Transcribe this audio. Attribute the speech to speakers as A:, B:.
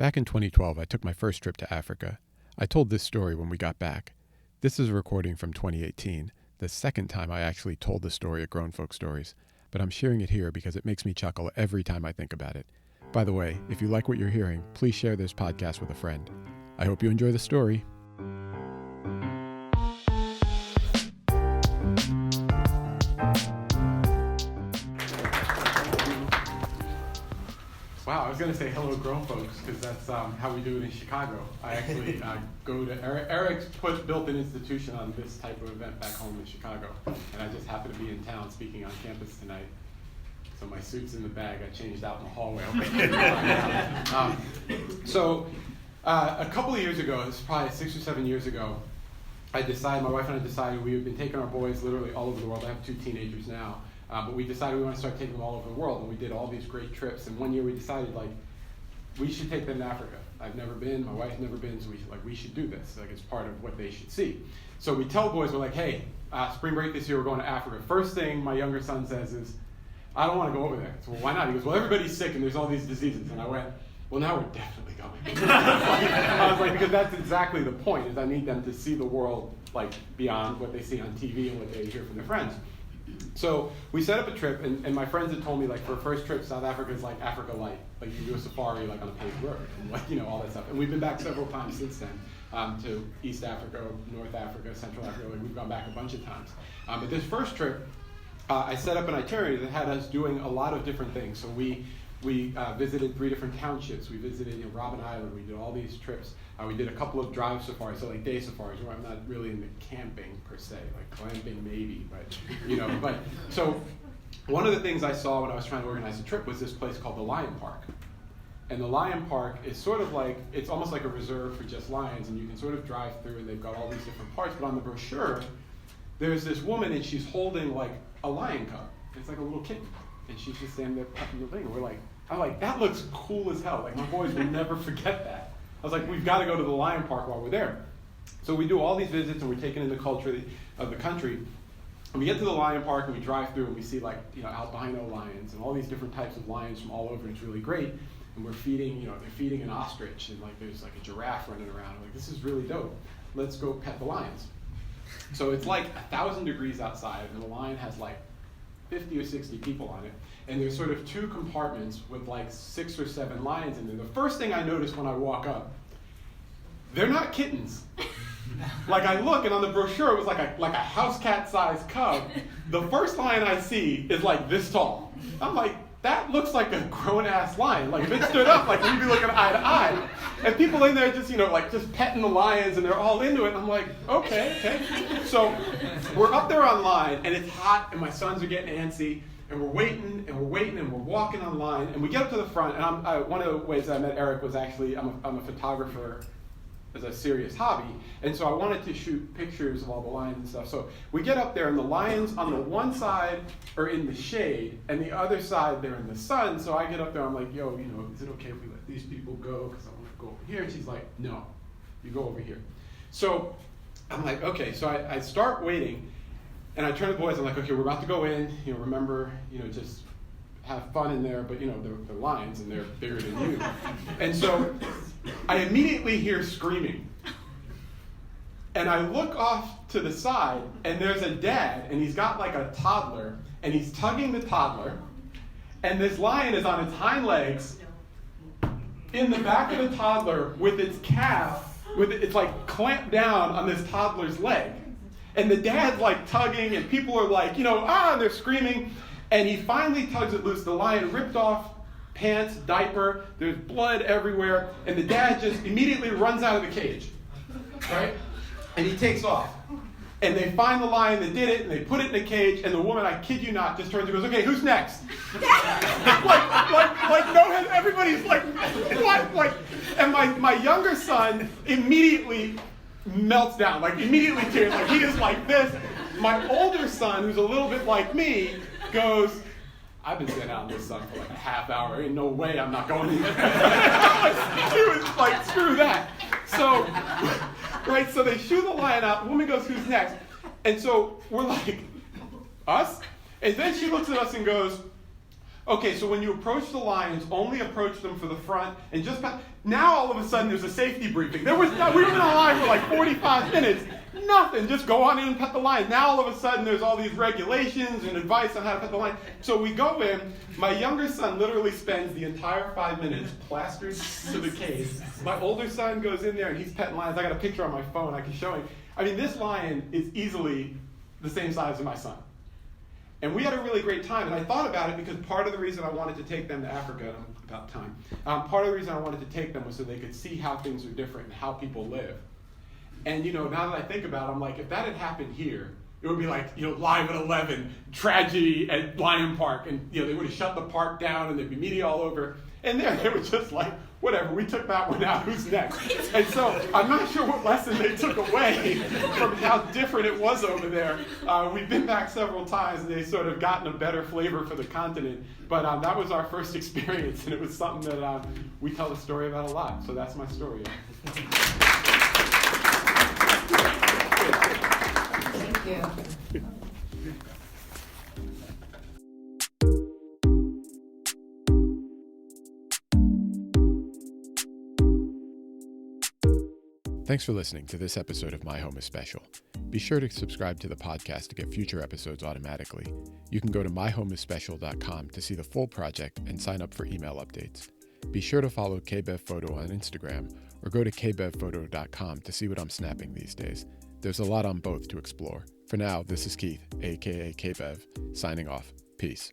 A: Back in 2012, I took my first trip to Africa. I told this story when we got back. This is a recording from 2018, the second time I actually told the story at Grown Folk Stories, but I'm sharing it here because it makes me chuckle every time I think about it. By the way, if you like what you're hearing, please share this podcast with a friend. I hope you enjoy the story. Wow, I was going to say hello, grown folks, because that's how we do it in Chicago. I actually go to Eric's built an institution on this type of event back home in Chicago, and I just happen to be in town speaking on campus tonight. So my suit's in the bag. I changed out in the hallway. A couple of years ago, this is probably 6 or 7 years ago, my wife and I decided we had been taking our boys literally all over the world. I have 2 teenagers now. But we decided we want to start taking them all over the world, and we did all these great trips. And one year we decided, we should take them to Africa. I've never been, my wife's never been, so we should do this. It's part of what they should see. So we tell boys, we're like, hey, spring break this year, we're going to Africa. First thing my younger son says is, I don't want to go over there. So, well, why not? He goes, well, everybody's sick and there's all these diseases. And I went, well, now we're definitely going. I was like, because that's exactly the point, is I need them to see the world beyond what they see on TV and what they hear from their friends. So we set up a trip, and my friends had told me, for a first trip, South Africa is like Africa Light. You can do a safari on a paved road, and all that stuff. And we've been back several times since then, to East Africa, North Africa, Central Africa. We've gone back a bunch of times. But this first trip, I set up an itinerary that had us doing a lot of different things. So we visited 3 different townships. We visited Robben Island. We did all these trips. We did a couple of drive safaris, so day safaris, where I'm not really into camping per se, glamping maybe, but so one of the things I saw when I was trying to organize the trip was this place called the Lion Park. And the Lion Park is sort of it's almost like a reserve for just lions, and you can sort of drive through, and they've got all these different parts, but on the brochure, there's this woman, and she's holding a lion cub. It's like a little kitten, and she's just standing there petting the thing, and I'm like, that looks cool as hell. My boys will never forget that. I was like, we've got to go to the Lion Park while we're there. So we do all these visits, and we're taking in the culture of the country. And we get to the Lion Park, and we drive through, and we see albino lions and all these different types of lions from all over, and it's really great. And we're feeding, they're feeding an ostrich, and there's a giraffe running around. I'm like, this is really dope. Let's go pet the lions. So it's 1,000 degrees outside, and the lion has 50 or 60 people on it. And there's sort of 2 compartments with 6 or 7 lions in there. The first thing I notice when I walk up, they're not kittens. I look, and on the brochure, it was like a house cat-sized cub. The first lion I see is this tall. I'm like, that looks like a grown-ass lion. If it stood up, we'd be looking eye to eye. And people in there just, just petting the lions, and they're all into it. I'm like, okay. So we're up there online, and it's hot, and my sons are getting antsy, and we're waiting, and we're walking online, and we get up to the front, and one of the ways I met Eric was actually, I'm a photographer as a serious hobby, and so I wanted to shoot pictures of all the lions and stuff. So we get up there, and the lions on the one side are in the shade, and the other side they're in the sun. So I get up there, I'm like, yo, is it okay if we let these people go? Because I want to go over here. And she's like, no, you go over here. So I'm like, okay. So I start waiting, and I turn to the boys. I'm like, okay, we're about to go in. Remember, just have fun in there, but they're lions, and they're bigger than you. And so I immediately hear screaming. And I look off to the side, and there's a dad, and he's got a toddler, and he's tugging the toddler, and this lion is on its hind legs in the back of the toddler with its calf, it's clamped down on this toddler's leg. And the dad's tugging, and people are and they're screaming, and he finally tugs it loose. The lion ripped off pants, diaper, there's blood everywhere, and the dad just immediately runs out of the cage, right? And he takes off. And they find the lion that did it, and they put it in a cage, and the woman, I kid you not, just turns and goes, okay, who's next? No, everybody's what? And my younger son immediately melts down, immediately tears, he is like this. My older son, who's a little bit like me, goes, I've been sitting out in this sun for a half hour. Ain't no way I'm not going to He was screw that. So, right, so they shoo the lion out. The woman goes, who's next? And so we're us? And then she looks at us and goes, Okay, so when you approach the lions, only approach them for the front and just now all of a sudden there's a safety briefing. We were in a line for like 45 minutes. Nothing, just go on in and pet the lion. Now all of a sudden there's all these regulations and advice on how to pet the lion. So we go in, my younger son literally spends the entire 5 minutes plastered to the cage. My older son goes in there and he's petting lions. I got a picture on my phone I can show him. I mean, this lion is easily the same size as my son. And we had a really great time, and I thought about it because part of the reason I wanted to take them to Africa, about time, part of the reason I wanted to take them was so they could see how things are different and how people live. And now that I think about it, I'm like, if that had happened here, it would be like, Live at 11, tragedy at Lion Park, and they would have shut the park down and there'd be media all over. And there they were just like, whatever, we took that one out, who's next? And so I'm not sure what lesson they took away from how different it was over there. We've been back several times and they've sort of gotten a better flavor for the continent. But that was our first experience, and it was something that we tell the story about a lot. So that's my story.
B: Thank you.
C: Thanks for listening to this episode of My Home is Special. Be sure to subscribe to the podcast to get future episodes automatically. You can go to myhomeisspecial.com to see the full project and sign up for email updates. Be sure to follow KBevPhoto on Instagram or go to kbevphoto.com to see what I'm snapping these days. There's a lot on both to explore. For now, this is Keith, aka KBev, signing off. Peace.